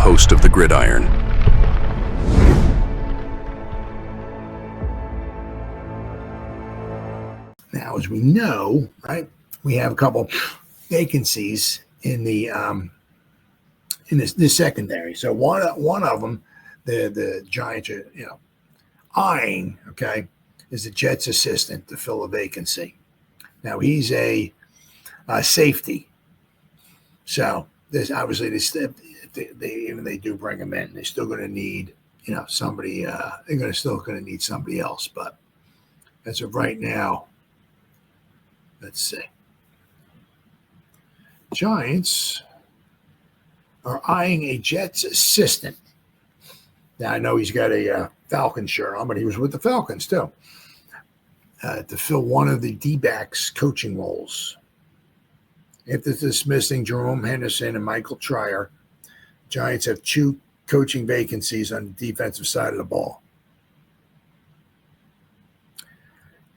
host of the Gridiron. Now, as we know, right, we have a couple vacancies in the secondary. So one of them, the Giants are eyeing, okay, is the Jets assistant to fill a vacancy. Now he's a safety. So there's obviously even they do bring him in, they're still going to need somebody. They're still going to need somebody else. But as of right now, let's see. Giants are eyeing a Jets assistant. Now I know he's got a Falcons shirt on, but he was with the Falcons too. To fill one of the D-backs coaching roles. After dismissing Jerome Henderson and Mike Treier, Giants have 2 coaching vacancies on the defensive side of the ball.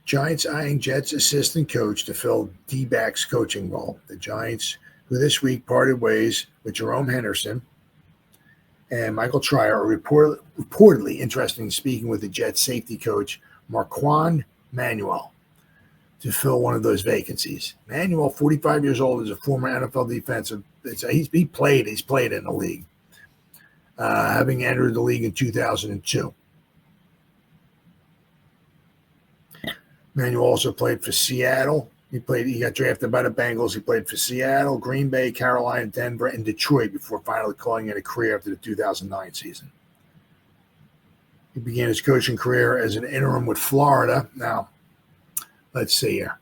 Giants eyeing Jets assistant coach to fill D-backs coaching role. The Giants, who this week parted ways with Jerome Henderson and Michael Treier, are reportedly interested in speaking with the Jets safety coach Marquand Manuel to fill one of those vacancies. Manuel, 45 years old, is a former NFL defensive. He's played in the league, having entered the league in 2002. Manuel also played for Seattle. He got drafted by the Bengals. He played for Seattle, Green Bay, Carolina, Denver, and Detroit before finally calling it a career after the 2009 season. He began his coaching career as an interim with Florida. Now, let's see here.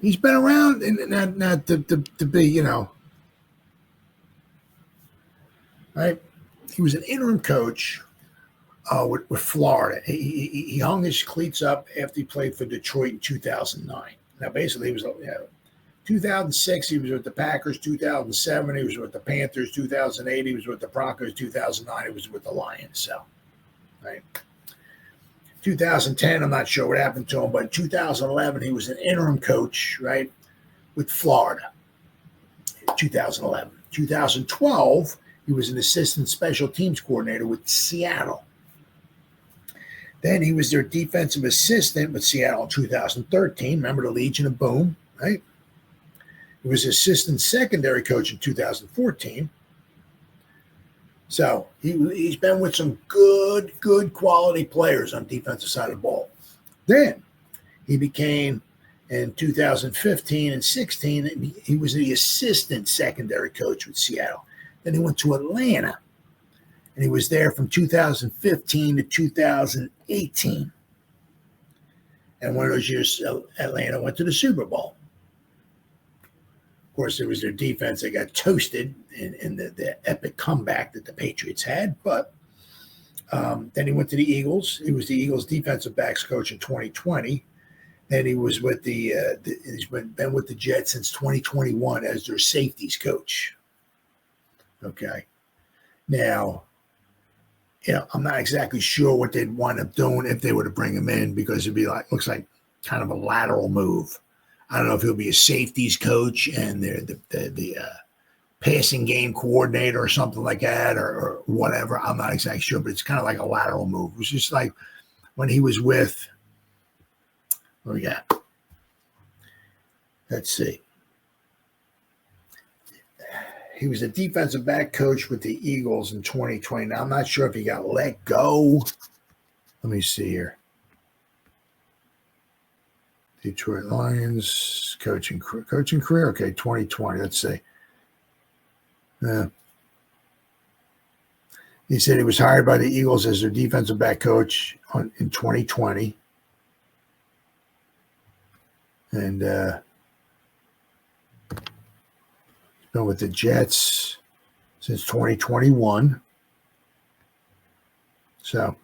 He's been around, and not to be, right? He was an interim coach with Florida. He hung his cleats up after he played for Detroit in 2009. Now, basically, he was 2006, he was with the Packers. 2007, he was with the Panthers. 2008, he was with the Broncos. 2009, he was with the Lions. So, right. 2010, I'm not sure what happened to him, but in 2011, he was an interim coach, right, with Florida. 2011. 2012, he was an assistant special teams coordinator with Seattle. Then he was their defensive assistant with Seattle in 2013. Remember the Legion of Boom, right? He was assistant secondary coach in 2014. So he's been with some good quality players on defensive side of the ball. Then he became, in 2015 and 16, he was the assistant secondary coach with Seattle. Then he went to Atlanta, and he was there from 2015 to 2018. And one of those years, Atlanta went to the Super Bowl. Of course, it was their defense that got toasted in the epic comeback that the Patriots had. But then he went to the Eagles. He was the Eagles defensive backs coach in 2020. Then he was with he's been with the Jets since 2021 as their safeties coach. Okay. Now, I'm not exactly sure what they'd wind up doing if they were to bring him in, because it'd be looks like kind of a lateral move. I don't know if he'll be a safeties coach and the passing game coordinator or something like that, or whatever. I'm not exactly sure, but it's kind of like a lateral move. It was just like when he was with, what we got? Let's see. He was a defensive back coach with the Eagles in 2020. Now, I'm not sure if he got let go. Let me see here. Detroit Lions coaching career. Okay, 2020. Let's see. He said he was hired by the Eagles as their defensive back coach in 2020. And been with the Jets since 2021. So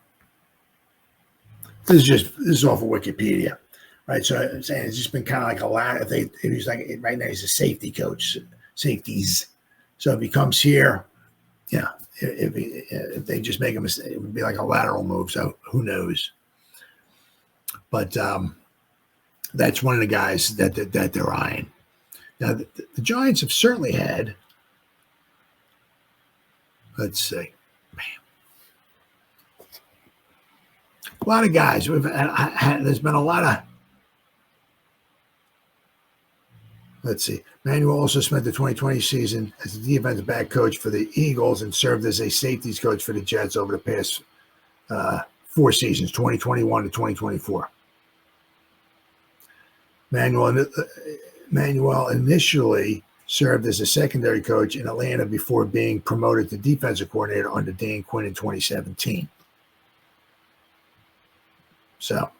this is off of Wikipedia, right? So I'm saying it's just been kind of like a lot. He's like right now he's a safety coach, safeties. So if he comes here, if they just make a mistake, it would be like a lateral move. So who knows? But that's one of the guys that they're eyeing. Now, the Giants have certainly had Let's see. A lot of guys. There's been a lot of. Let's see. Manuel also spent the 2020 season as a defensive back coach for the Eagles and served as a safeties coach for the Jets over the past 4 seasons, 2021 to 2024. Manuel initially served as a secondary coach in Atlanta before being promoted to defensive coordinator under Dan Quinn in 2017. So,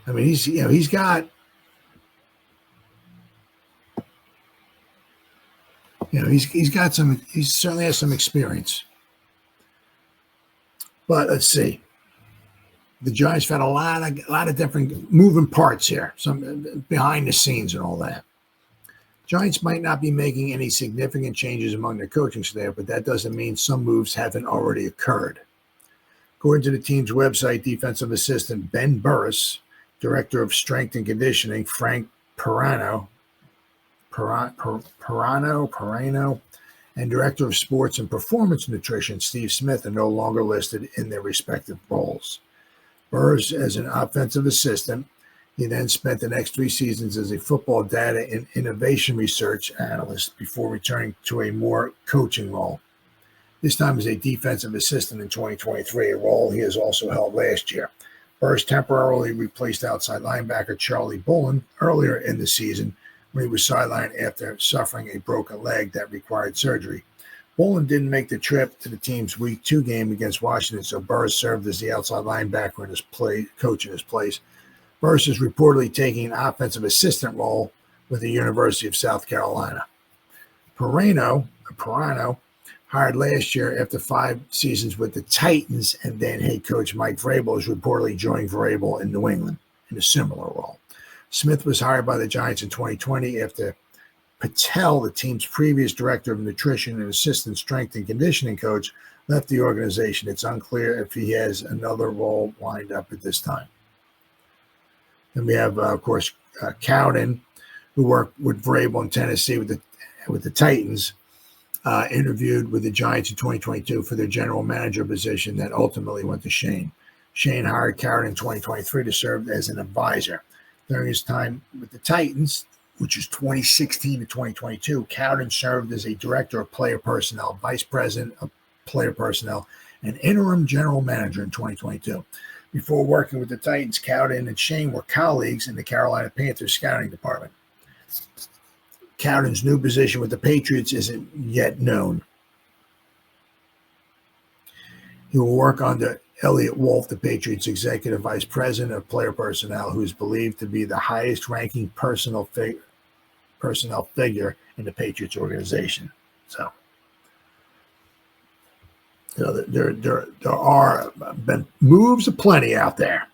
I mean, he's certainly has some experience. But let's see. The Giants have had a lot of different moving parts here, some behind the scenes and all that. Giants might not be making any significant changes among their coaching staff, but that doesn't mean some moves haven't already occurred. According to the team's website, defensive assistant Ben Burris, director of strength and conditioning Frank Perrano, and director of sports and performance nutrition Steve Smith are no longer listed in their respective roles. Burris as an offensive assistant. He then spent the next 3 seasons as a football data and innovation research analyst before returning to a more coaching role. This time as a defensive assistant in 2023, a role he has also held last year. Burris temporarily replaced outside linebacker Charlie Bullen earlier in the season when he was sidelined after suffering a broken leg that required surgery. Bullen didn't make the trip to the team's Week 2 game against Washington, so Burris served as the outside linebacker in his coach in his place. Burris is reportedly taking an offensive assistant role with the University of South Carolina. Perrano, hired last year after 5 seasons with the Titans, and then head coach Mike Vrabel is reportedly joining Vrabel in New England in a similar role. Smith was hired by the Giants in 2020 after Patel, the team's previous director of nutrition and assistant strength and conditioning coach, left the organization. It's unclear if he has another role lined up at this time. Then we have, of course, Cowden, who worked with Vrabel in Tennessee with the Titans, interviewed with the Giants in 2022 for their general manager position that ultimately went to Shane. Shane hired Cowden in 2023 to serve as an advisor. During his time with the Titans, which was 2016 to 2022, Cowden served as a director of player personnel, vice president of player personnel, and interim general manager in 2022. Before working with the Titans, Cowden and Shane were colleagues in the Carolina Panthers scouting department. Cowden's new position with the Patriots isn't yet known. He will work under Elliot Wolf, the Patriots' executive vice president of player personnel, who is believed to be the highest-ranking personnel figure in the Patriots organization. So, there are been moves aplenty out there.